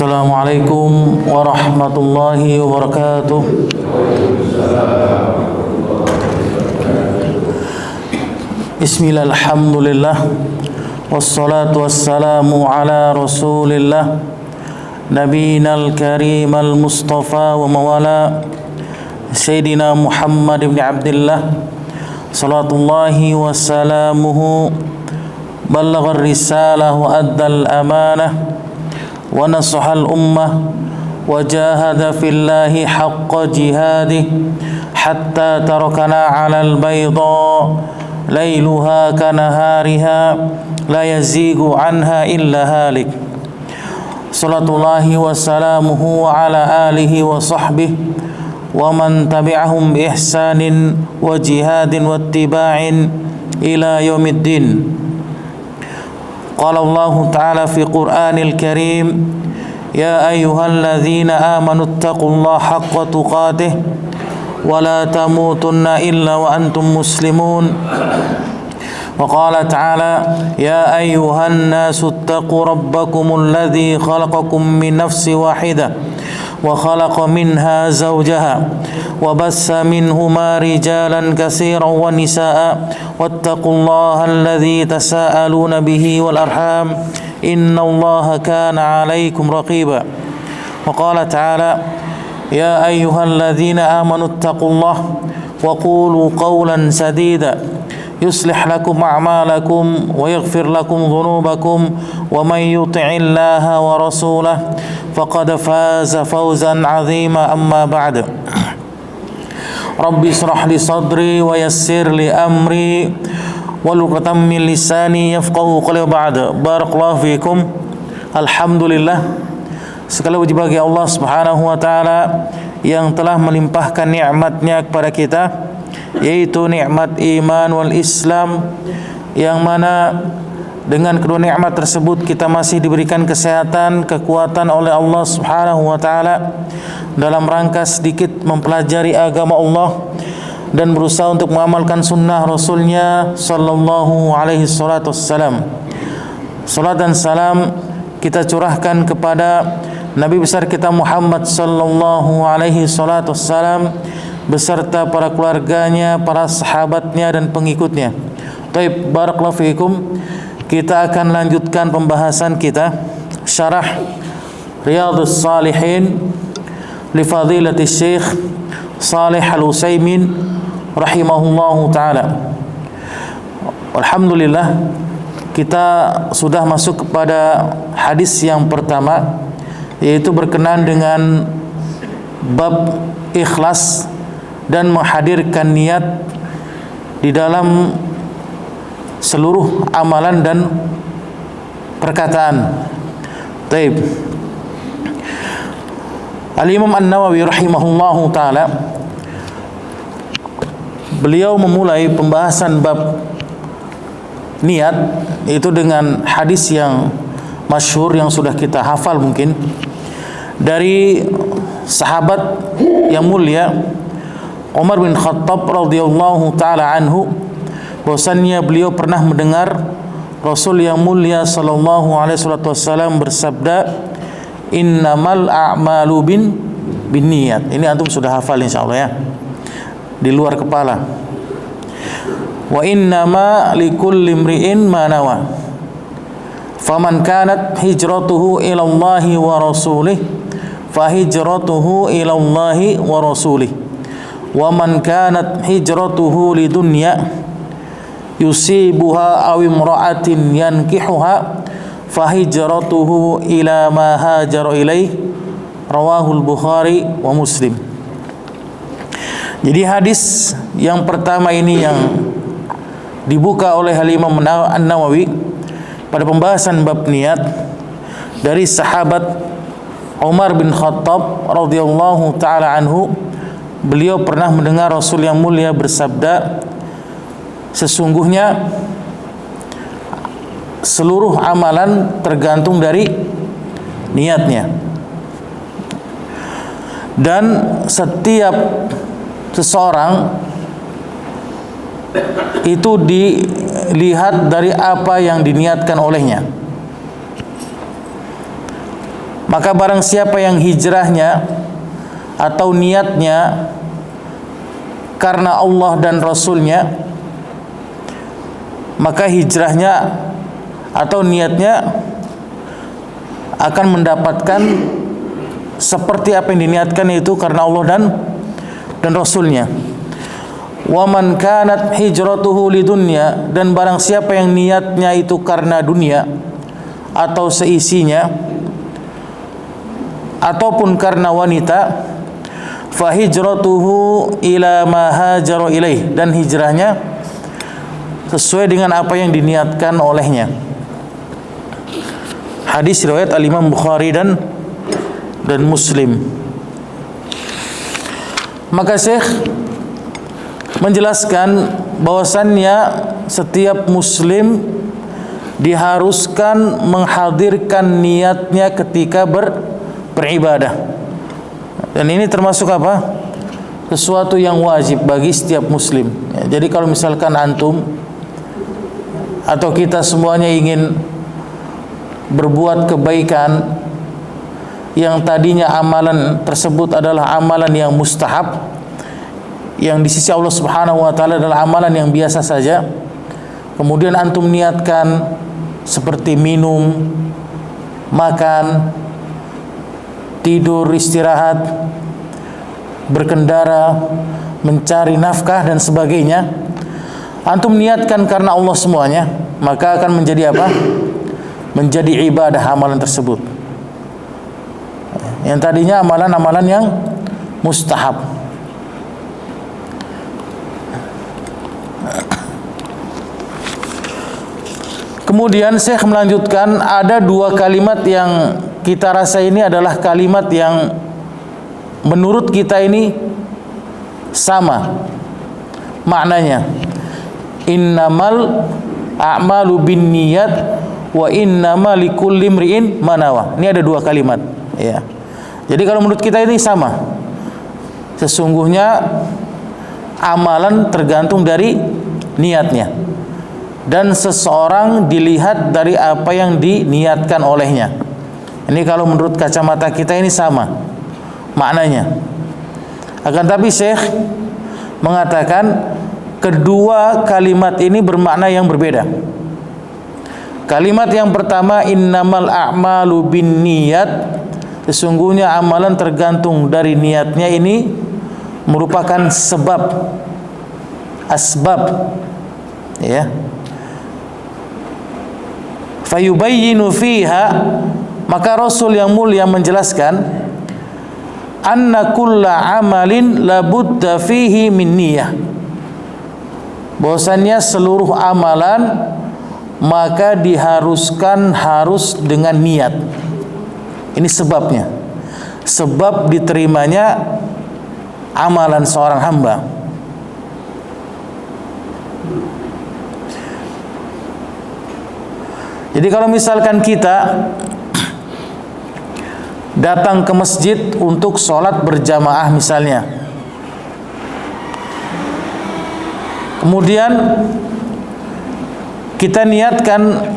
Assalamualaikum warahmatullahi wabarakatuh. Bismillah, alhamdulillah, wassalatu wassalamu ala rasulillah, nabiyinal karim al-mustafa wa mawala, Sayyidina Muhammad ibn Abdillah, salatullahi wa salamuhu, ballaghar risalah wa addal amanah, wa nasahal ummah, wa jahada fillahi haqqa jihadih, hatta tarakana alal bayda lailuha kanahariha la yazigu anha illa halik. Salatullahi wa salamuhu ala alihi wa sahbihi wa man tabi'ahum bi ihsanin wa jihadin wa ittiba'in ila yaumiddin. Qala Allah Ta'ala fi Qur'anil Karim, ya ayyuhalladzina amanu ittaqullaha haqqa tuqatih wa la tamutunna illa wa antum muslimun. Wa qala ta'ala, ya ayyuhan nasu ittaqu rabbakumul ladzi khalaqakum min nafsin wahidah wa khalaqa minha zawjaha wa bassa minhuma rijalan katsiran wa nisaa wattaqullaha alladzi tasaaluna bihi wal arham innallaha kana 'alaikum raqiba. Wa qala ta'ala, ya ayyuhalladzina amanu ittaqullaha wa qulu qawlan sadida yuslih lakum a'malakum wa yaghfir lakum dhunubakum wa man yuti'illaha wa rasulahu faqad faza fawzan 'azima. Amma ba'd. Rabbi israh li sadri wa yassir li amri wahlul 'uqdatam min lisani yafqahu qawli. Ba'd. Barakallahu fikum. Alhamdulillah, segala puji bagi Allah Subhanahu wa taala yang telah melimpahkan nikmat-Nya kepada kita, yaitu nikmat iman wal Islam, yang mana dengan kedua nikmat tersebut kita masih diberikan kesehatan, kekuatan oleh Allah Subhanahu wa taala dalam rangka sedikit mempelajari agama Allah dan berusaha untuk mengamalkan sunnah Rasulnya sallallahu alaihi salatu wassalam. Salat dan salam kita curahkan kepada Nabi besar kita Muhammad sallallahu alaihi salatu wassalam beserta para keluarganya, para sahabatnya dan pengikutnya. Taib, barakallahu fiikum. Kita akan lanjutkan pembahasan kita syarah Riyadhus Shalihin li fadilati Syekh Shalih Al-Utsaimin rahimahullahu taala. Alhamdulillah, kita sudah masuk kepada hadis yang pertama, yaitu berkenaan dengan bab ikhlas dan menghadirkan niat di dalam seluruh amalan dan perkataan. Taib. Al-Imam An-Nawawi rahimahullahu taala, beliau memulai pembahasan bab niat itu dengan hadis yang masyhur yang sudah kita hafal mungkin dari sahabat yang mulia Umar bin Khattab radhiyallahu taala anhu, bahwasannya beliau pernah mendengar Rasul yang mulia sallallahu alaihi wasallam bersabda, innamal a'malu binniyat. Ini antum sudah hafal insyaallah ya, di luar kepala. Wa innama likulli imri'in ma nawa. Faman kanat hijratuhu ila Allahi wa rasulih fa hijratuhu ila Allahi wa rasulih. Wa man kanat hijratuhu lidunya yusibuha aw imra'atin yankihuha fa hijratuhu ila ma hajara ilaih. Rawahul Bukhari wa Muslim. Jadi hadis yang pertama ini yang dibuka oleh Imam An-Nawawi pada pembahasan bab niat dari sahabat Umar bin Khattab radhiyallahu taala anhu. Beliau pernah mendengar Rasul yang mulia bersabda, sesungguhnya seluruh amalan tergantung dari niatnya, dan setiap seseorang itu dilihat dari apa yang diniatkan olehnya. Maka barang siapa yang hijrahnya atau niatnya karena Allah dan Rasulnya, maka hijrahnya atau niatnya akan mendapatkan seperti apa yang diniatkan, yaitu karena Allah dan Rasulnya. Wa man kanat hijratuhu lidunya, dan barang siapa yang niatnya itu karena dunia atau seisinya ataupun karena wanita, fa hijratuhu ila ma hajara ilaih, dan hijrahnya sesuai dengan apa yang diniatkan olehnya. Hadis riwayat Al-Imam Bukhari dan Muslim. Maka Syekh menjelaskan bahwasannya setiap muslim diharuskan menghadirkan niatnya ketika beribadah. Dan ini termasuk apa? Sesuatu yang wajib bagi setiap muslim. Jadi kalau misalkan antum atau kita semuanya ingin berbuat kebaikan yang tadinya amalan tersebut adalah amalan yang mustahab, yang di sisi Allah Subhanahu wa taala adalah amalan yang biasa saja, kemudian antum niatkan seperti minum, makan, tidur, istirahat, berkendara, mencari nafkah dan sebagainya, antum niatkan karena Allah semuanya, maka akan menjadi apa? Menjadi ibadah amalan tersebut. Yang tadinya amalan-amalan yang mustahab. Kemudian Syekh melanjutkan, ada dua kalimat yang kita rasa ini adalah kalimat yang menurut kita ini sama maknanya. Innamal a'malu binniyat wa innama likulli imri'in ma nawa. Ini ada dua kalimat, ya. Jadi kalau menurut kita ini sama. Sesungguhnya amalan tergantung dari niatnya, dan seseorang dilihat dari apa yang diniatkan olehnya. Ini kalau menurut kacamata kita ini sama maknanya. Akan tapi Syekh mengatakan kedua kalimat ini bermakna yang berbeda. Kalimat yang pertama, innamal a'malu binniyat, sesungguhnya amalan tergantung dari niatnya, ini merupakan sebab, asbab, ya. Fayubayyinu fiha, maka Rasul yang mulia menjelaskan, anna kulla amalin labudda fihi min niyah, bahwasannya seluruh amalan maka diharuskan harus dengan niat. Ini sebabnya, sebab diterimanya amalan seorang hamba. Jadi kalau misalkan kita datang ke masjid untuk sholat berjamaah misalnya, kemudian kita niatkan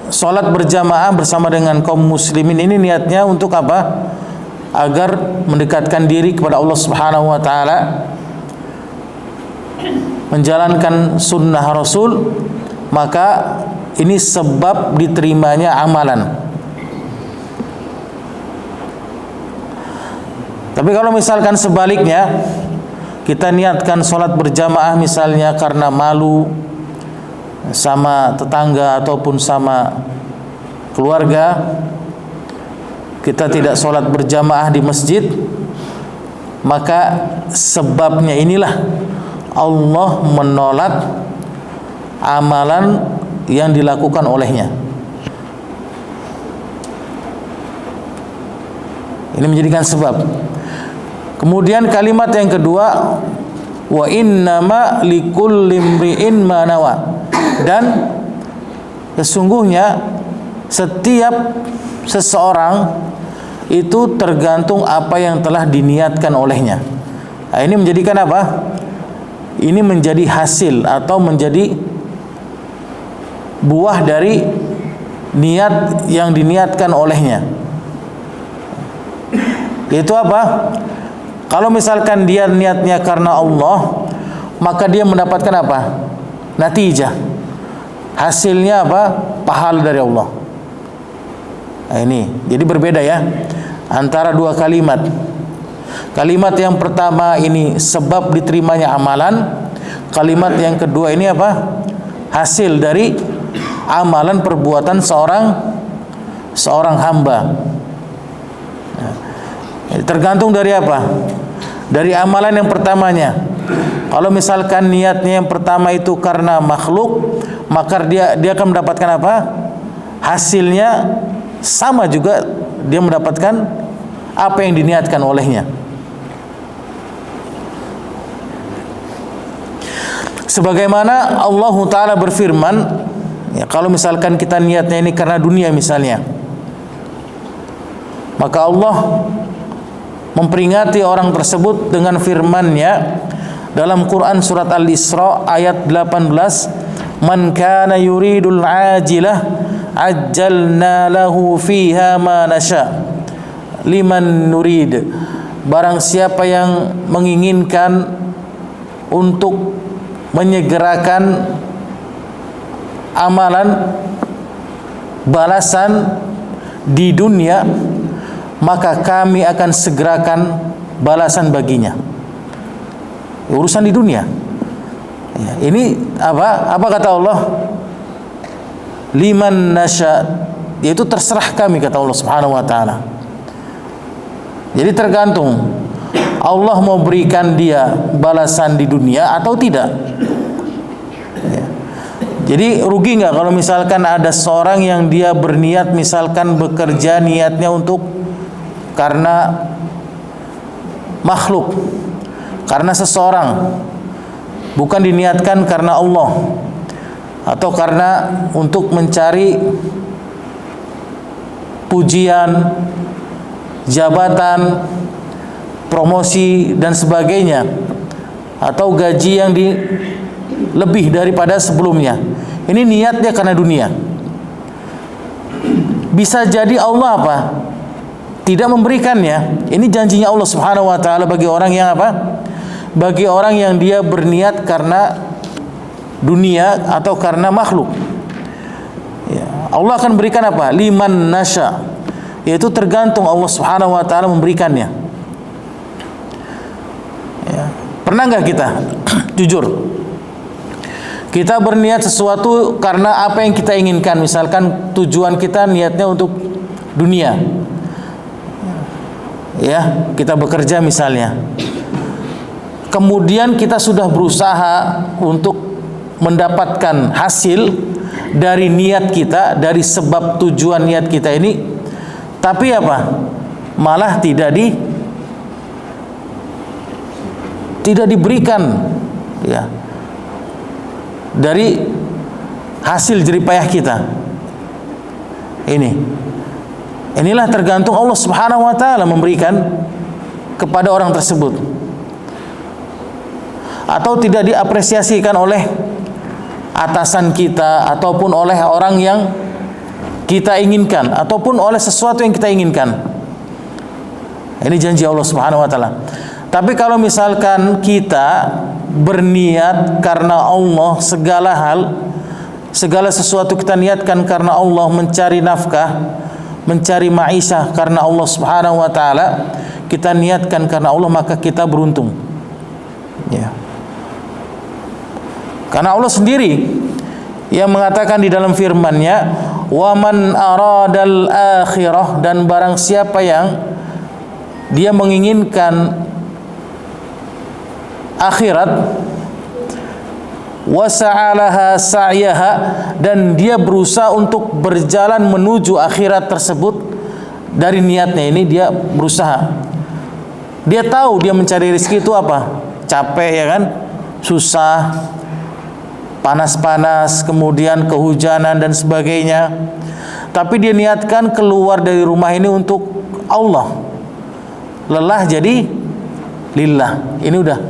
sholat berjamaah bersama dengan kaum muslimin, ini niatnya untuk apa? Agar mendekatkan diri kepada Allah Subhanahu wa taala, menjalankan sunnah Rasul, maka ini sebab diterimanya amalan. Tapi kalau misalkan sebaliknya, kita niatkan sholat berjamaah misalnya karena malu sama tetangga ataupun sama keluarga, kita tidak sholat berjamaah di masjid, maka sebabnya inilah Allah menolak amalan yang dilakukan olehnya. Ini menjadikan sebab. Kemudian kalimat yang kedua, wa innama likulli imri'in ma nawa, dan sesungguhnya setiap seseorang itu tergantung apa yang telah diniatkan olehnya. Nah, ini menjadikan apa? Ini menjadi hasil atau menjadi buah dari niat yang diniatkan olehnya. Yaitu apa? Kalau misalkan dia niatnya karena Allah, maka dia mendapatkan apa? Natijah. Hasilnya apa? Pahala dari Allah. Nah, ini. Jadi berbeda ya antara dua kalimat. Kalimat yang pertama ini sebab diterimanya amalan. Kalimat yang kedua ini apa? Hasil dari amalan perbuatan seorang hamba. Nah, tergantung dari apa? Dari amalan yang pertamanya. Kalau misalkan niatnya yang pertama itu karena makhluk, maka dia akan mendapatkan apa? Hasilnya sama juga, dia mendapatkan apa yang diniatkan olehnya. Sebagaimana Allah Ta'ala berfirman, ya, kalau misalkan kita niatnya ini karena dunia misalnya, maka Allah memperingati orang tersebut dengan firman-Nya dalam Quran surat Al-Isra ayat 18, "Man kana yuridul ajilah ajjalna lahu fiha ma nasha liman nurid." Barang siapa yang menginginkan untuk menyegerakan amalan balasan di dunia, maka kami akan segerakan balasan baginya. Urusan di dunia. Ya, ini apa kata Allah? Liman nasya, yaitu terserah kami, kata Allah Subhanahu wa taala. Jadi tergantung Allah mau berikan dia balasan di dunia atau tidak. Ya. Jadi rugi nggak kalau misalkan ada seorang yang dia berniat misalkan bekerja niatnya untuk karena makhluk, karena seseorang, bukan diniatkan karena Allah, atau karena untuk mencari pujian, jabatan, promosi dan sebagainya, atau gaji yang lebih daripada sebelumnya. Ini niatnya karena dunia. Bisa jadi Allah apa? Tidak memberikannya. Ini janjinya Allah Subhanahu wa taala bagi orang yang apa? Bagi orang yang dia berniat karena dunia atau karena makhluk. Ya, Allah akan berikan apa? Liman nasya. Yaitu tergantung Allah Subhanahu wa taala memberikannya. Ya. Pernah nggak kita jujur? Kita berniat sesuatu karena apa yang kita inginkan. Misalkan tujuan kita niatnya untuk dunia. Ya, kita bekerja misalnya. Kemudian kita sudah berusaha untuk mendapatkan hasil dari niat kita, dari sebab tujuan niat kita ini, tapi apa? Malah tidak diberikan, ya, dari hasil jeripayah kita. Inilah tergantung Allah Subhanahu wa taala memberikan kepada orang tersebut, atau tidak diapresiasikan oleh atasan kita ataupun oleh orang yang kita inginkan ataupun oleh sesuatu yang kita inginkan. Ini janji Allah Subhanahu wa taala. Tapi kalau misalkan kita berniat karena Allah, segala sesuatu kita niatkan karena Allah, mencari nafkah, mencari ma'isyah karena Allah Subhanahu wa taala, kita niatkan karena Allah, maka kita beruntung. Ya. Karena Allah sendiri yang mengatakan di dalam firman-Nya, "Wa man aradal akhirah," dan barang siapa yang dia menginginkan akhirat, wa sa'alaha sa'yaha, dan dia berusaha untuk berjalan menuju akhirat tersebut. Dari niatnya ini dia berusaha. Dia tahu dia mencari rezeki itu apa? Capek, ya kan? Susah, panas-panas, kemudian kehujanan dan sebagainya. Tapi dia niatkan keluar dari rumah ini untuk Allah. Lelah jadi lillah. Ini udah.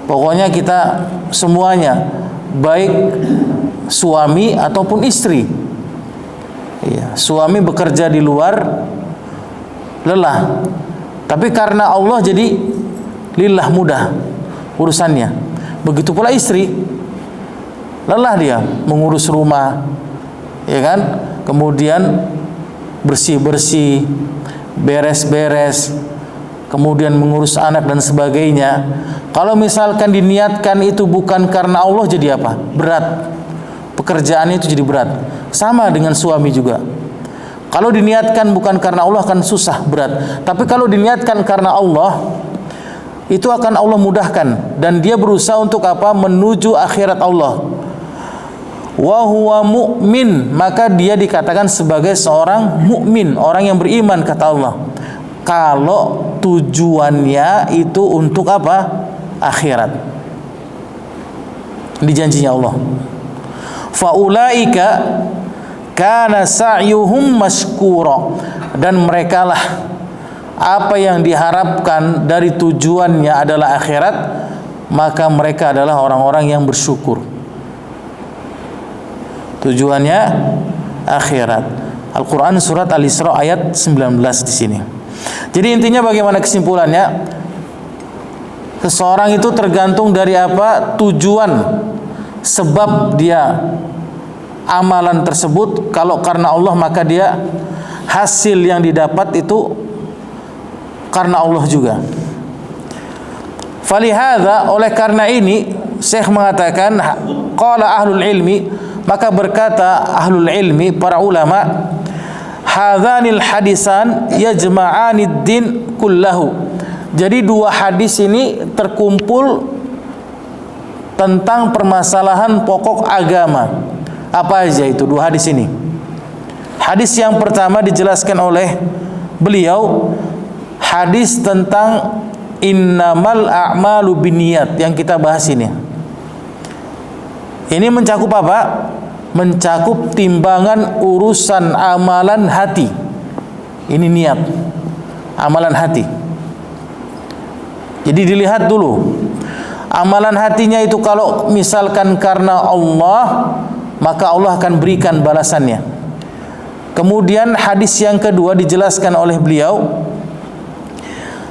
Pokoknya kita semuanya, baik suami ataupun istri. Ya, suami bekerja di luar, lelah. Tapi karena Allah jadi lillah, mudah urusannya. Begitu pula istri, lelah dia mengurus rumah, ya kan? Kemudian bersih-bersih, beres-beres, kemudian mengurus anak dan sebagainya. Kalau misalkan diniatkan itu bukan karena Allah, jadi apa? Berat. Pekerjaannya itu jadi berat. Sama dengan suami juga. Kalau diniatkan bukan karena Allah akan susah, berat. Tapi kalau diniatkan karena Allah, itu akan Allah mudahkan, dan dia berusaha untuk apa? Menuju akhirat Allah. Wa huwa mu'min, maka dia dikatakan sebagai seorang mukmin, orang yang beriman, kata Allah. Kalau tujuannya itu untuk apa? Akhirat. Ini janjinya Allah. Faulaika kana sa'yuhum mashkura, dan merekalah apa yang diharapkan dari tujuannya adalah akhirat, maka mereka adalah orang-orang yang bersyukur. Tujuannya akhirat. Al-Quran surat Al-Isra ayat 19 di sini. Jadi intinya bagaimana kesimpulannya? Seseorang itu tergantung dari apa? Tujuan, sebab dia amalan tersebut. Kalau karena Allah, maka dia hasil yang didapat itu karena Allah juga. Falihadza, oleh karena ini Syekh mengatakan, qala ahlul ilmi, maka berkata ahlul ilmi, para ulama, hadzanil hadisan yajma'anid din kullahu. Jadi dua hadis ini terkumpul tentang permasalahan pokok agama. Apa aja itu dua hadis ini? Hadis yang pertama dijelaskan oleh beliau, hadis tentang innamal a'malu binniyat yang kita bahas ini. Ini mencakup apa? Mencakup timbangan urusan amalan hati. Ini niat, amalan hati. Jadi dilihat dulu amalan hatinya itu, kalau misalkan karena Allah, maka Allah akan berikan balasannya. Kemudian hadis yang kedua dijelaskan oleh beliau,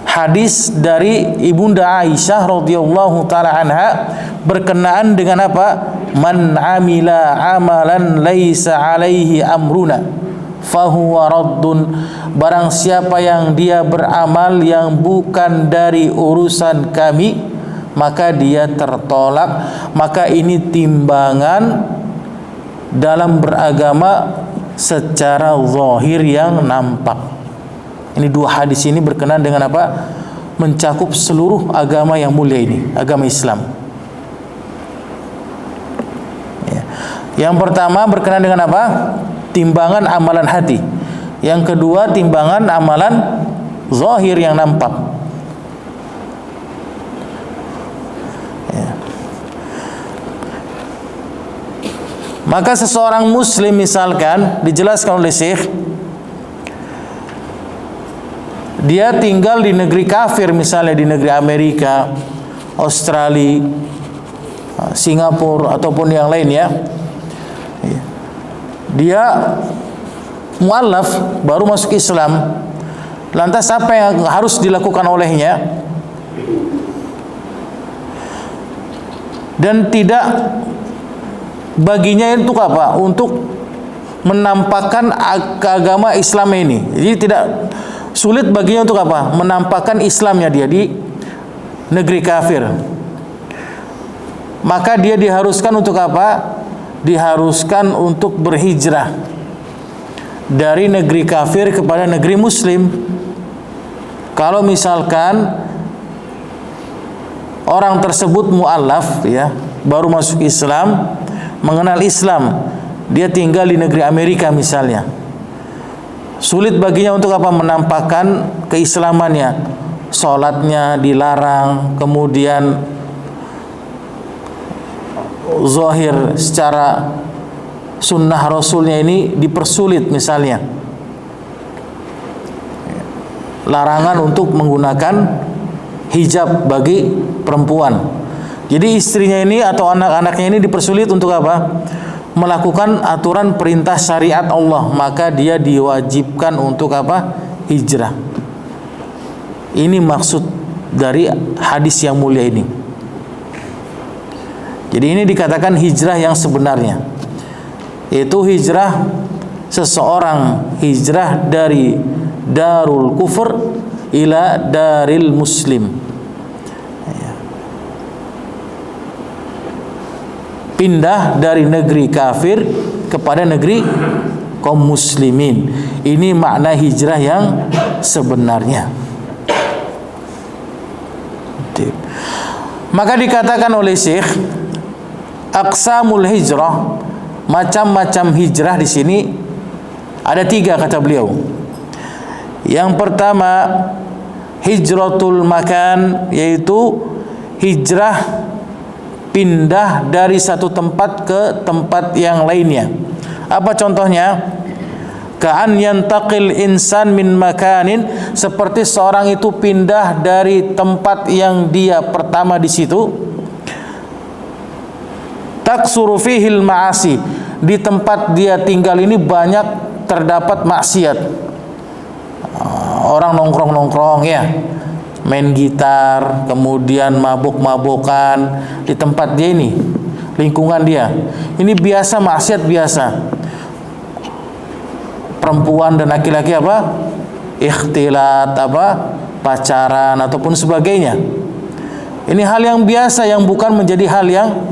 hadis dari Ibunda Aisyah radhiyallahu taala anha berkenaan dengan apa? Man amila amalan laisa alaihi amruna fahuwa raddun. Barang siapa yang dia beramal yang bukan dari urusan kami, maka dia tertolak. Maka ini timbangan dalam beragama secara zahir yang nampak. Ini dua hadis ini berkenaan dengan apa? Mencakup seluruh agama yang mulia ini, agama Islam. Ya. Yang pertama berkenaan dengan apa? Timbangan amalan hati. Yang kedua timbangan amalan zahir yang nampak. Ya. Maka seseorang muslim misalkan dijelaskan oleh Syekh, dia tinggal di negeri kafir, misalnya di negeri Amerika, Australia, Singapura ataupun yang lain ya. Dia mualaf, baru masuk Islam. Lantas apa yang harus dilakukan olehnya? Dan tidak baginya untuk apa? Untuk menampakkan agama Islam ini. Jadi tidak sulit baginya untuk apa? Menampakkan Islamnya dia di negeri kafir. Maka dia diharuskan untuk apa? Diharuskan untuk berhijrah dari negeri kafir kepada negeri muslim. Kalau misalkan orang tersebut mu'allaf ya, baru masuk Islam, mengenal Islam, dia tinggal di negeri Amerika misalnya, sulit baginya untuk apa? Menampakkan keislamannya. Sholatnya dilarang, kemudian zahir secara sunnah Rasulnya ini dipersulit misalnya. Larangan untuk menggunakan hijab bagi perempuan. Jadi istrinya ini atau anak-anaknya ini dipersulit untuk apa? Melakukan aturan perintah syariat Allah. Maka dia diwajibkan untuk apa? Hijrah. Ini maksud dari hadis yang mulia ini. Jadi ini dikatakan hijrah yang sebenarnya, yaitu hijrah seseorang hijrah dari darul kufur ila daril muslim. Pindah dari negeri kafir kepada negeri kaum muslimin. Ini makna hijrah yang sebenarnya. Maka dikatakan oleh Syekh, aqsamul hijrah, macam-macam hijrah di sini ada 3 kata beliau. Yang pertama hijratul makan, yaitu hijrah pindah dari satu tempat ke tempat yang lainnya. Apa contohnya? Ka'an yantaqil insan min makanin, seperti seorang itu pindah dari tempat yang dia pertama di situ. Taksuru fihil ma'asi, di tempat dia tinggal ini banyak terdapat maksiat. Orang nongkrong-nongkrong ya, main gitar, kemudian mabuk-mabukan di tempat dia ini, lingkungan dia. Ini biasa maksiat biasa. Perempuan dan laki-laki apa? Ikhtilat, pacaran ataupun sebagainya. Ini hal yang biasa yang bukan menjadi hal yang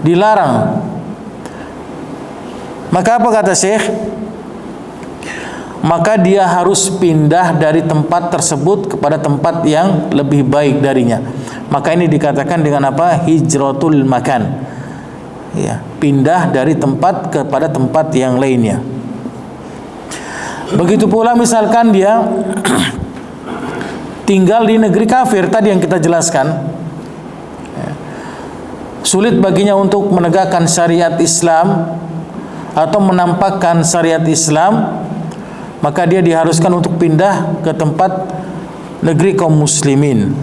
dilarang. Maka apa kata Syekh? Maka dia harus pindah dari tempat tersebut kepada tempat yang lebih baik darinya. Maka ini dikatakan dengan apa? Hijratul makan. Ya, pindah dari tempat kepada tempat yang lainnya. Begitu pula misalkan dia tinggal di negeri kafir tadi yang kita jelaskan, sulit baginya untuk menegakkan syariat Islam atau menampakkan syariat Islam, maka dia diharuskan untuk pindah ke tempat negeri kaum muslimin.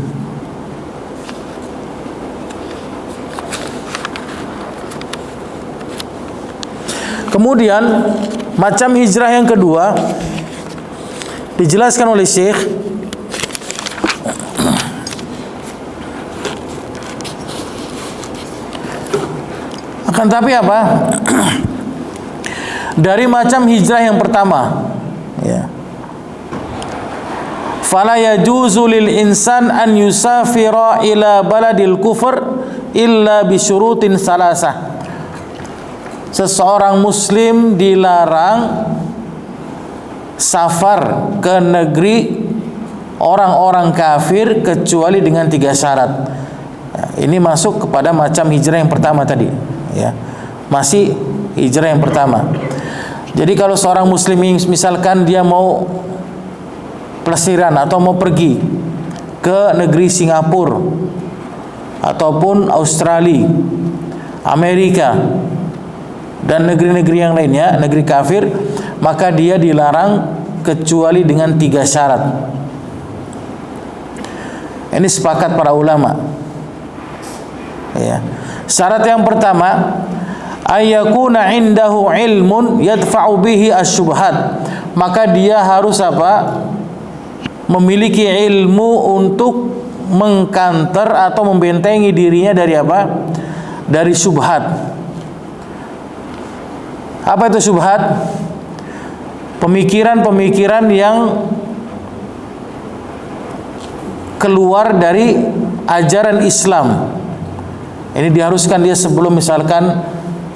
Kemudian macam hijrah yang kedua dijelaskan oleh Syekh, akan tapi apa? Dari macam hijrah yang pertama, ya. Fala yajuzu lil insan an yusafira ila baladil kufr illa bi syurutin salasah. Seseorang muslim dilarang safar ke negeri orang-orang kafir kecuali dengan 3 syarat. Ini masuk kepada macam hijrah yang pertama tadi, ya. Masih hijrah yang pertama. Jadi kalau seorang muslim misalkan dia mau pelesiran atau mau pergi ke negeri Singapura ataupun Australia, Amerika dan negeri-negeri yang lainnya, negeri kafir, maka dia dilarang kecuali dengan 3 syarat. Ini sepakat para ulama, ya. Syarat yang pertama, ayyakuna indahu ilmun yadfa'u bihi asyubhat, maka dia harus apa? Memiliki ilmu untuk mengkanter atau membentengi dirinya dari apa? Dari syubhat. Apa itu syubhat? Pemikiran-pemikiran yang keluar dari ajaran Islam. Ini diharuskan dia sebelum misalkan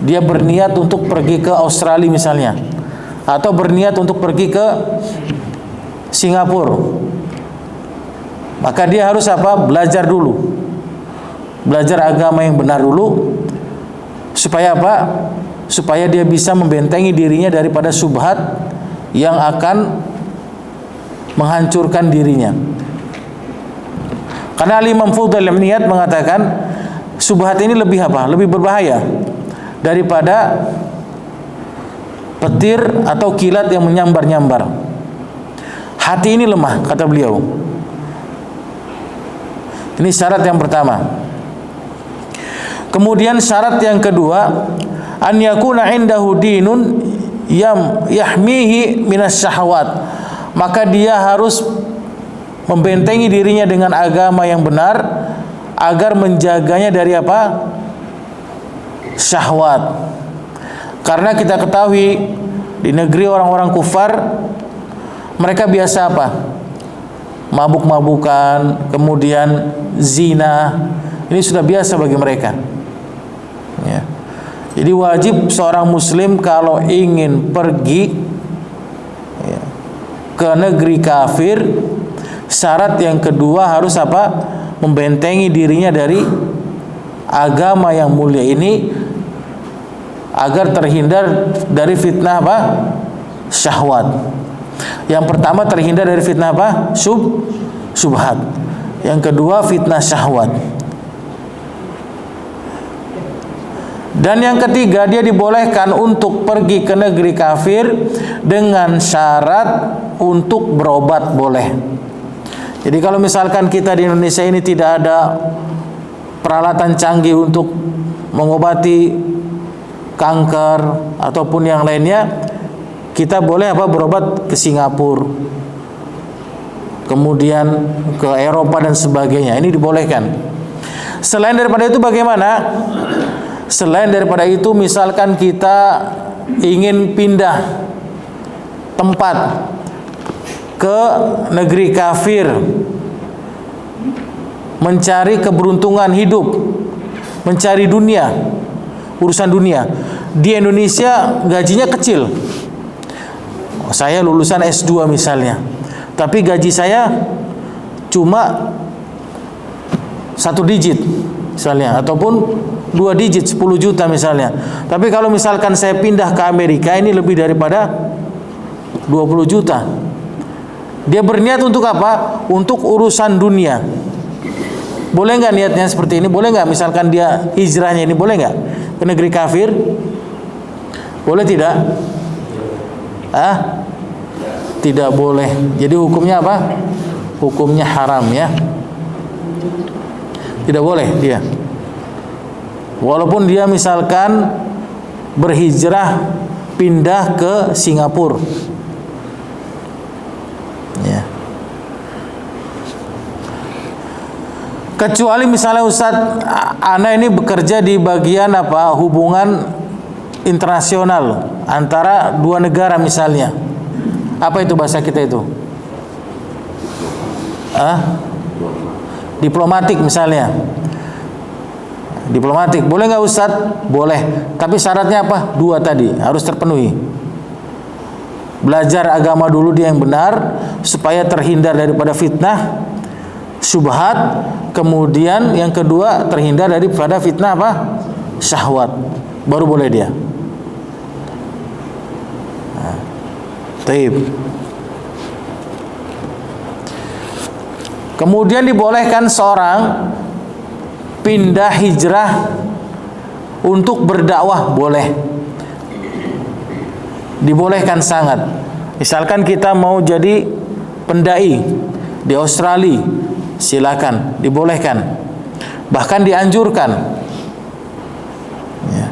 dia berniat untuk pergi ke Australia misalnya, atau berniat untuk pergi ke Singapura, maka dia harus apa? Belajar dulu, belajar agama yang benar dulu, supaya apa? Supaya dia bisa membentengi dirinya daripada syubhat yang akan menghancurkan dirinya. Karena Imam Fudail Al-Niyat mengatakan syubhat ini lebih apa? Lebih berbahaya daripada petir atau kilat yang menyambar-nyambar. Hati ini lemah, kata beliau. Ini syarat yang pertama. Kemudian syarat yang kedua, an yakuna indahu dinun yahmihi minas syahwat, maka dia harus membentengi dirinya dengan agama yang benar agar menjaganya dari apa? Syahwat. Karena kita ketahui di negeri orang-orang kufar, mereka biasa apa? Mabuk-mabukan, kemudian zina. Ini sudah biasa bagi mereka. Ya. Jadi wajib seorang muslim kalau ingin pergi ya, ke negeri kafir, syarat yang kedua harus apa? Membentengi dirinya dari agama yang mulia ini agar terhindar dari fitnah apa? Syahwat. Yang pertama terhindar dari fitnah apa? Subhat. Yang kedua fitnah syahwat. Dan yang ketiga, dia dibolehkan untuk pergi ke negeri kafir dengan syarat untuk berobat boleh. Jadi kalau misalkan kita di Indonesia ini tidak ada peralatan canggih untuk mengobati kanker ataupun yang lainnya, kita boleh apa? Berobat ke Singapura, kemudian ke Eropa dan sebagainya. Ini dibolehkan. Selain daripada itu bagaimana? Selain daripada itu, misalkan kita ingin pindah tempat ke negeri kafir, mencari keberuntungan hidup, mencari dunia, urusan dunia. Di Indonesia gajinya kecil. Saya lulusan S2 misalnya, tapi gaji saya cuma 1 digit misalnya, ataupun 2 digit, 10 juta misalnya. Tapi kalau misalkan saya pindah ke Amerika, ini lebih daripada 20 juta. Dia berniat untuk apa? Untuk urusan dunia. Boleh nggak niatnya seperti ini? Boleh nggak misalkan dia hijrahnya ini, boleh nggak ke negeri kafir? Boleh tidak? Tidak boleh. Jadi hukumnya apa? Hukumnya haram ya. Tidak boleh dia. Walaupun dia misalkan berhijrah pindah ke Singapura. Ya. Kecuali misalnya Ustadz, ana ini bekerja di bagian apa? Hubungan internasional antara 2 negara misalnya. Apa itu bahasa kita itu? Diplomatik misalnya. Diplomatik, boleh nggak Ustadz? Boleh, tapi syaratnya apa? 2 tadi harus terpenuhi. Belajar agama dulu dia yang benar supaya terhindar daripada fitnah syubhat. Kemudian yang kedua terhindar daripada fitnah apa? Syahwat. Baru boleh dia. Taib. Kemudian dibolehkan seorang pindah hijrah untuk berdakwah, boleh. Dibolehkan sangat. Misalkan kita mau jadi pendai di Australia, silakan, dibolehkan. Bahkan dianjurkan. Ya.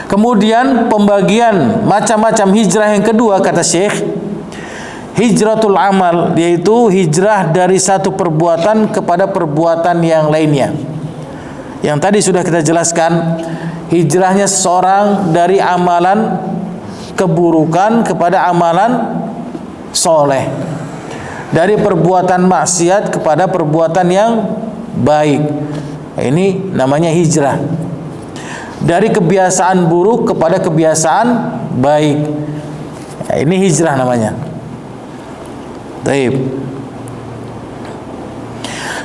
Kemudian pembagian macam-macam hijrah yang kedua kata Syekh, hijratul amal, yaitu hijrah dari satu perbuatan kepada perbuatan yang lainnya. Yang tadi sudah kita jelaskan, hijrahnya seseorang dari amalan keburukan kepada amalan soleh, dari perbuatan maksiat kepada perbuatan yang baik. Ini namanya hijrah. Dari kebiasaan buruk kepada kebiasaan baik. Ini hijrah namanya. Baik.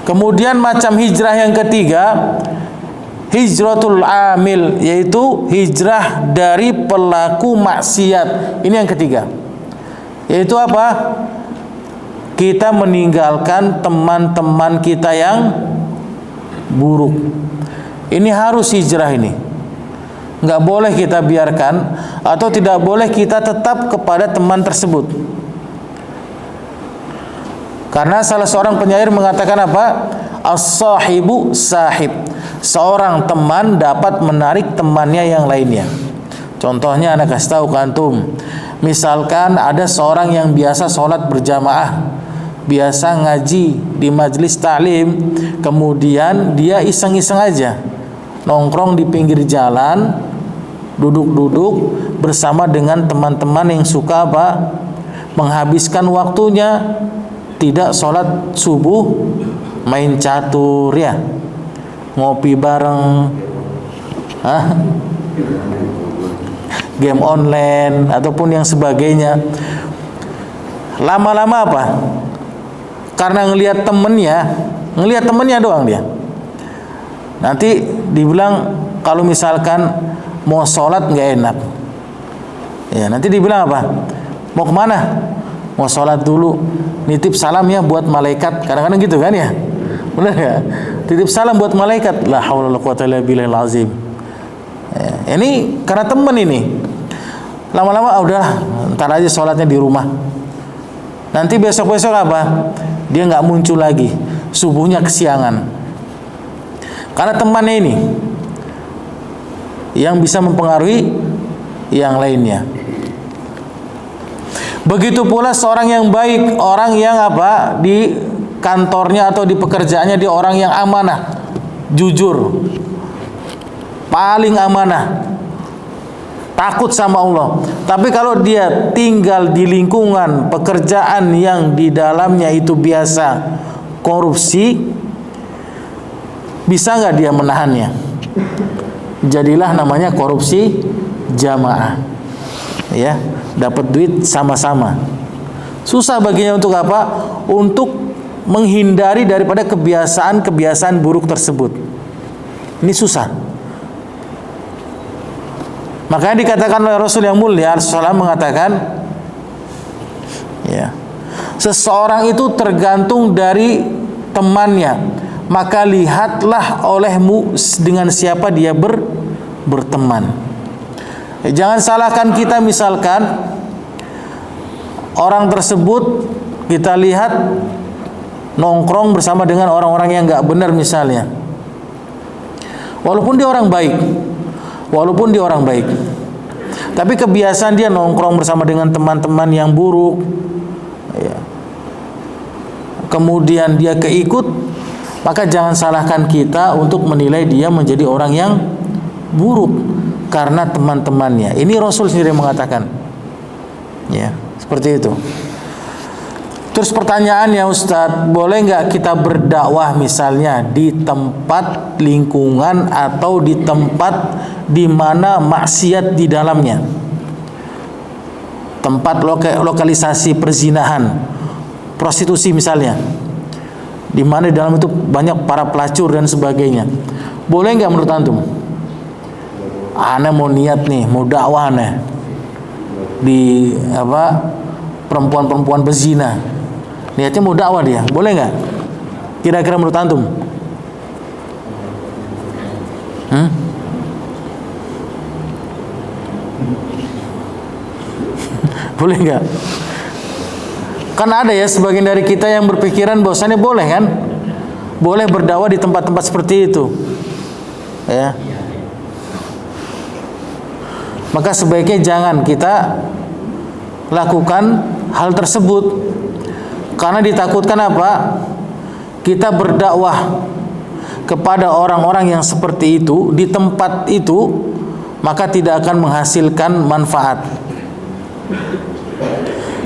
Kemudian macam hijrah yang ketiga, hijratul amil, yaitu hijrah dari pelaku maksiat. Ini yang ketiga. Yaitu apa? Kita meninggalkan teman-teman kita yang buruk. Ini harus hijrah ini. Nggak boleh kita biarkan, atau tidak boleh kita tetap kepada teman tersebut. Karena salah seorang penyair mengatakan apa? As-sahibu sahib. Seorang teman dapat menarik temannya yang lainnya. Contohnya anak kasih tahu ke antum. Misalkan ada seorang yang biasa sholat berjamaah biasa ngaji di majelis taklim, kemudian dia iseng-iseng aja nongkrong di pinggir jalan, duduk-duduk bersama dengan teman-teman yang suka menghabiskan waktunya tidak sholat subuh, main catur ya, ngopi bareng, game online ataupun yang sebagainya. Lama-lama apa? Karena ngelihat temennya doang dia. Nanti dibilang kalau misalkan mau sholat nggak enak, ya nanti dibilang apa? Mau kemana? Mau sholat dulu, nitip salam ya buat malaikat. Kadang-kadang gitu kan ya, benar ya? Titip salam buat malaikat. La haula wala quwata illa billahil azim. Ya, ini karena temen ini. Lama-lama udah, ntar aja sholatnya di rumah. Nanti besok-besok apa? Dia nggak muncul lagi, subuhnya kesiangan. Karena temannya ini yang bisa mempengaruhi yang lainnya. Begitu pula seorang yang baik, orang yang apa, di kantornya atau di pekerjaannya dia orang yang amanah, jujur, paling amanah, takut sama Allah. Tapi kalau dia tinggal di lingkungan pekerjaan yang di dalamnya itu biasa korupsi, bisa nggak dia menahannya? Jadilah namanya korupsi jamaah, ya, dapat duit sama-sama. Susah baginya untuk apa? Untuk menghindari daripada kebiasaan-kebiasaan buruk tersebut. Ini susah. Makanya dikatakan oleh Rasul yang mulia SAW mengatakan, ya, seseorang itu tergantung dari temannya, maka lihatlah olehmu dengan siapa dia berteman. Jangan salahkan kita, misalkan orang tersebut kita lihat nongkrong bersama dengan orang-orang yang nggak benar misalnya, walaupun dia orang baik, tapi kebiasaan dia nongkrong bersama dengan teman-teman yang buruk, ya, kemudian dia keikut, maka jangan salahkan kita untuk menilai dia menjadi orang yang buruk karena teman-temannya. Ini Rasul sendiri mengatakan, ya, seperti itu. Terus pertanyaannya, Ustadz, boleh nggak kita berdakwah misalnya di tempat lingkungan atau di tempat di mana maksiat di dalamnya, tempat lokalisasi perzinahan, prostitusi misalnya, di mana di dalam itu banyak para pelacur dan sebagainya. Boleh nggak menurut antum? Ana mau niat nih, mau dakwah nih di perempuan-perempuan berzina. Niatnya mau dakwah dia, boleh nggak? Kira-kira menurut antum? Boleh nggak? Kan ada ya sebagian dari kita yang berpikiran bahwasannya boleh kan? Boleh berdakwah di tempat-tempat seperti itu, ya. Maka sebaiknya jangan kita lakukan hal tersebut. Karena ditakutkan apa? Kita berdakwah kepada orang-orang yang seperti itu di tempat itu, maka tidak akan menghasilkan manfaat.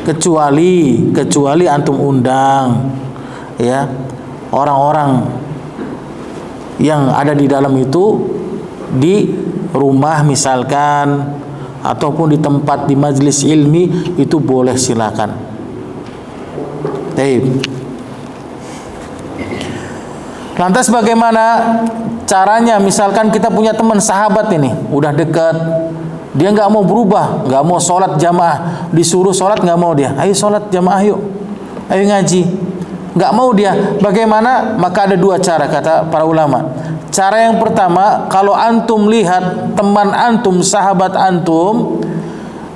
Kecuali antum undang, ya, orang-orang yang ada di dalam itu di rumah misalkan, ataupun di tempat di majelis ilmi, itu boleh, silakan. Baik. Lantas bagaimana caranya? Misalkan kita punya teman sahabat ini, udah dekat, dia nggak mau berubah, nggak mau sholat jamaah, disuruh sholat nggak mau dia. Ayo sholat jamaah yuk, ayo ngaji, nggak mau dia. Bagaimana? Maka ada dua cara kata para ulama. Cara yang pertama, kalau antum lihat teman antum, sahabat antum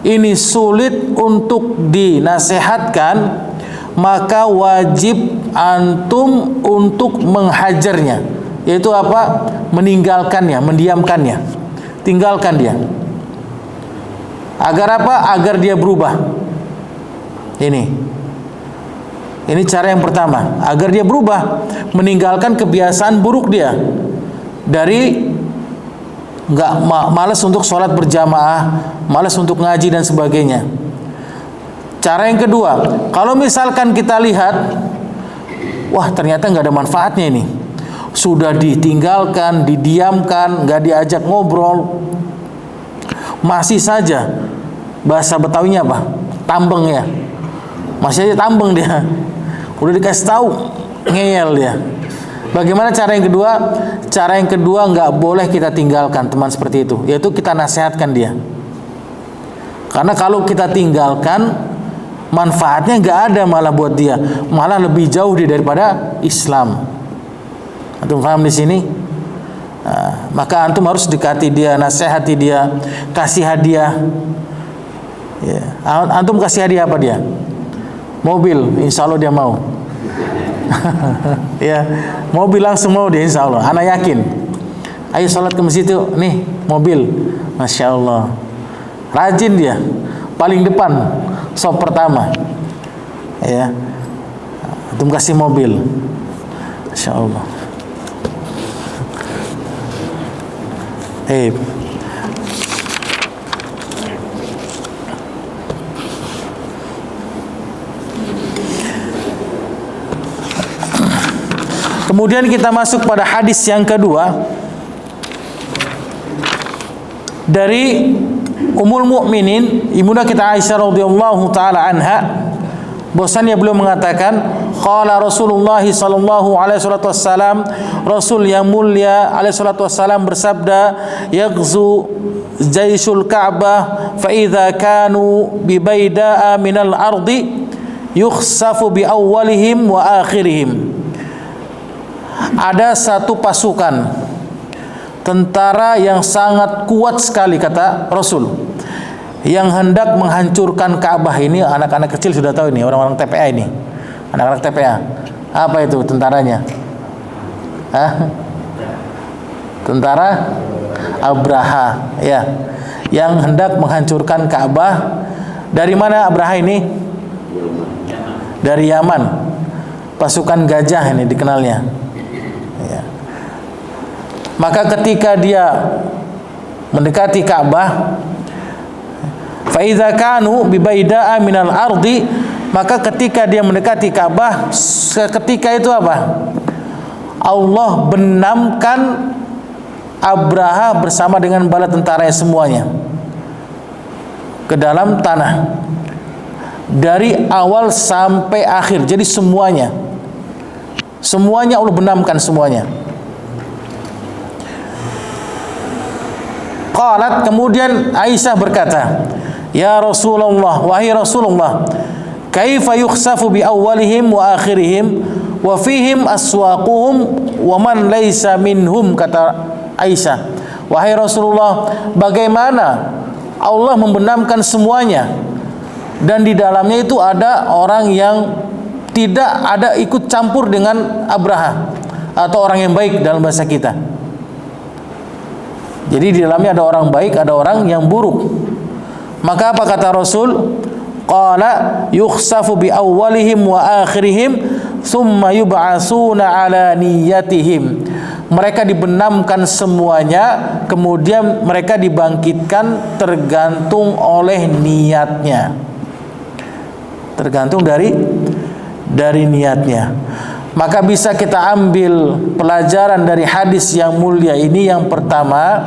ini sulit untuk dinasehatkan, maka wajib antum untuk menghajarnya, yaitu apa? Meninggalkannya, mendiamkannya, tinggalkan dia. Agar apa? Agar dia berubah. Ini Ini cara yang pertama, agar dia berubah, meninggalkan kebiasaan buruk dia dari nggak malas untuk sholat berjamaah, malas untuk ngaji dan sebagainya. Cara yang kedua, kalau misalkan kita lihat, wah ternyata nggak ada manfaatnya ini, sudah ditinggalkan, didiamkan, nggak diajak ngobrol, masih saja, bahasa Betawinya apa? Tambeng ya, masih aja tambeng dia, udah dikasih tahu ngeyel dia. Bagaimana cara yang kedua? Cara yang kedua, nggak boleh kita tinggalkan teman seperti itu, yaitu kita nasihatkan dia. Karena kalau kita tinggalkan, manfaatnya nggak ada malah buat dia, malah lebih jauh dia daripada Islam. Antum paham di sini? Nah, maka antum harus dekati dia, nasihati dia, kasih hadiah. Ya. Antum kasih hadiah apa dia? Mobil, insya Allah dia mau. Ya, mobil langsung mau dia, insya Allah. Anak yakin. Ayo sholat ke masjid yuk, nih mobil, masya Allah. Rajin dia, paling depan, sop pertama. Ya, antum kasih mobil, masya Allah. Kemudian kita masuk pada hadis yang kedua dari Ummul Mukminin Ibunda kita Aisyah radhiyallahu taala anha, bahwasanya beliau mengatakan, qala Rasulullah sallallahu alaihi wasallam, Rasul yang mulia alaihi wasallam bersabda, yaghzu jaisul Ka'bah fa idza kanu bi baida'a minal ardi yukhsafu bi awwalihim wa akhirihim. Ada satu pasukan tentara yang sangat kuat sekali, kata Rasul, yang hendak menghancurkan Ka'bah. Ini anak-anak kecil sudah tahu ini, orang-orang TPA ini, anak-anak TPA. Apa itu tentaranya? Tentara Abraha, ya, yang hendak menghancurkan Ka'bah. Dari mana Abraha ini? Dari Yaman. Pasukan gajah ini dikenalnya. Maka ketika dia mendekati Ka'bah, fa idza kanu bi baida'a minal ardi, maka ketika dia mendekati Ka'bah, ketika itu apa? Allah benamkan Abraha bersama dengan bala tentaranya semuanya ke dalam tanah dari awal sampai akhir. Jadi semuanya Allah benamkan semuanya. Qalat, kemudian Aisyah berkata, ya Rasulullah, wahai Rasulullah, kaifa yukhsafu bi awwalihim wa akhirihim wa fihim aswaquhum wa man laysa minhum, kata Aisyah, wahai Rasulullah, bagaimana Allah membenamkan semuanya dan di dalamnya itu ada orang yang tidak ada ikut campur dengan Abraha, atau orang yang baik dalam bahasa kita. Jadi di dalamnya ada orang baik, ada orang yang buruk. Maka apa kata Rasul? Qala yukhsafu bi awwalihim wa akhirihim thumma yub'atsuna ala niyyatihim. Mereka dibenamkan semuanya, kemudian mereka dibangkitkan tergantung oleh niatnya. Tergantung dari niatnya. Maka bisa kita ambil pelajaran dari hadis yang mulia ini. Yang pertama,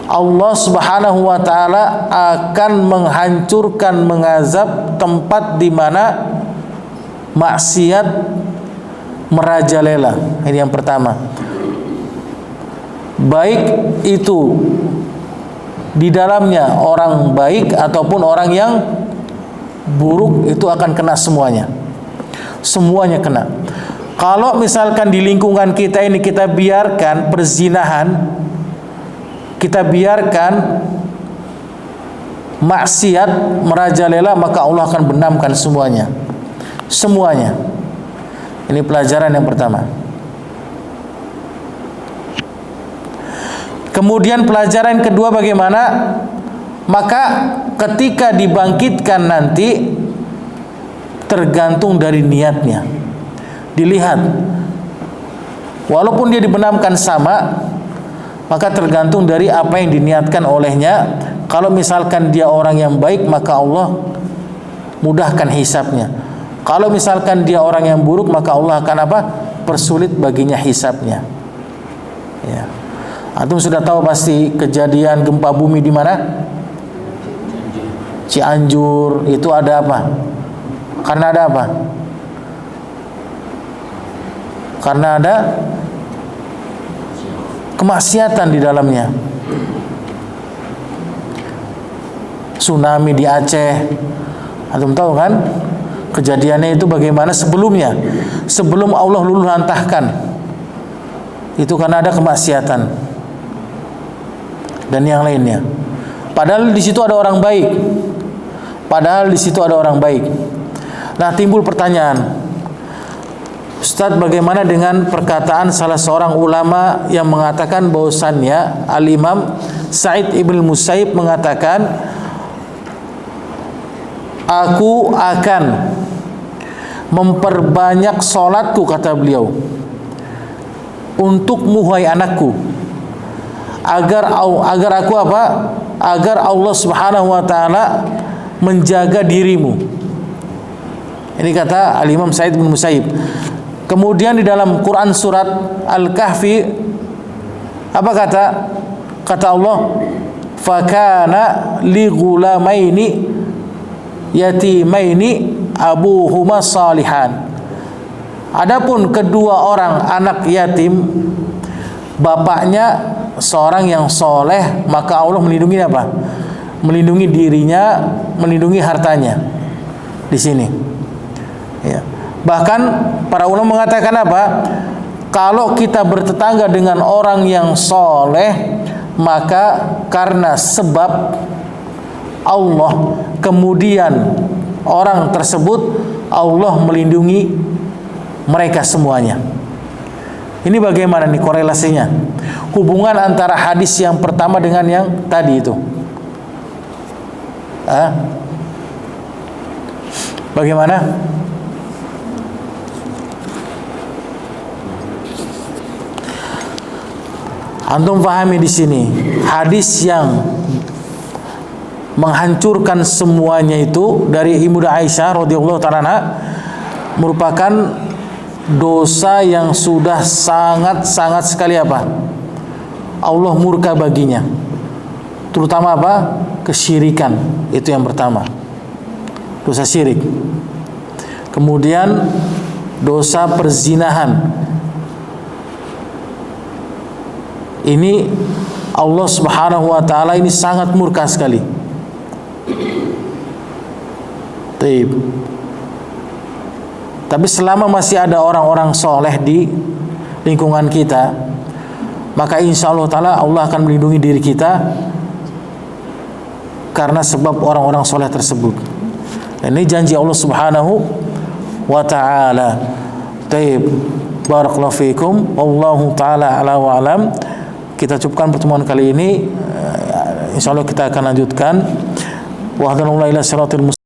Allah Subhanahu wa taala akan menghancurkan, mengazab tempat di mana maksiat merajalela. Ini yang pertama. Baik itu di dalamnya orang baik ataupun orang yang buruk, itu akan kena semuanya. Semuanya kena. Kalau misalkan di lingkungan kita ini kita biarkan perzinahan, kita biarkan maksiat merajalela, maka Allah akan benamkan semuanya. Semuanya. Ini pelajaran yang pertama. Kemudian pelajaran kedua, bagaimana? Maka ketika dibangkitkan nanti tergantung dari niatnya. Dilihat, walaupun dia dibenamkan sama, maka tergantung dari apa yang diniatkan olehnya. Kalau misalkan dia orang yang baik, maka Allah mudahkan hisabnya. Kalau misalkan dia orang yang buruk, maka Allah akan apa? Persulit baginya hisabnya. Ya. Antum sudah tahu pasti kejadian gempa bumi di mana? Cianjur. Itu ada apa? Karena ada apa? Karena ada kemaksiatan di dalamnya. Tsunami di Aceh, antum tahu kan kejadiannya itu bagaimana sebelumnya, sebelum Allah luluh lantahkan, itu karena ada kemaksiatan dan yang lainnya. Padahal di situ ada orang baik, Nah, timbul pertanyaan, Ustadz, bagaimana dengan perkataan salah seorang ulama yang mengatakan bahwasannya Al-Imam Sa'id ibn Musayyib mengatakan, aku akan memperbanyak sholatku, kata beliau, untukmu wahai anakku, agar aku apa? Agar Allah Subhanahu wa taala menjaga dirimu. Ini kata Al-Imam Sa'id bin Musayyib. Kemudian di dalam Quran surat Al-Kahfi apa kata? Kata Allah, "Fakana li ghulamaini yatimaini abuhuma salihan." Adapun kedua orang anak yatim, bapaknya seorang yang soleh, maka Allah melindungi apa? Melindungi dirinya, melindungi hartanya. Di sini. Ya. Bahkan para ulama mengatakan apa? Kalau kita bertetangga dengan orang yang soleh, maka karena sebab Allah, kemudian orang tersebut Allah melindungi mereka semuanya. Ini bagaimana nih korelasinya? Hubungan antara hadis yang pertama dengan yang tadi itu. Bagaimana? Antum pahami di sini, hadis yang menghancurkan semuanya itu dari Ibnu Aisyah radhiyallahu ta'ala anha merupakan dosa yang sudah sangat sekali apa? Allah murka baginya. Terutama apa? Kesyirikan. Itu yang pertama. Dosa syirik. Kemudian dosa perzinahan. Ini Allah Subhanahu wa taala ini sangat murka sekali. Tapi selama masih ada orang-orang soleh di lingkungan kita, maka insya Allah ta'ala Allah akan melindungi diri kita karena sebab orang-orang soleh tersebut. Dan ini janji Allah Subhanahu wa ta'ala. Taib, barakallahu fikum, wallahu ta'ala ala wa alam. Kita cukupkan pertemuan kali ini. Insya Allah kita akan lanjutkan. Wahdana ila siratil mustaqim.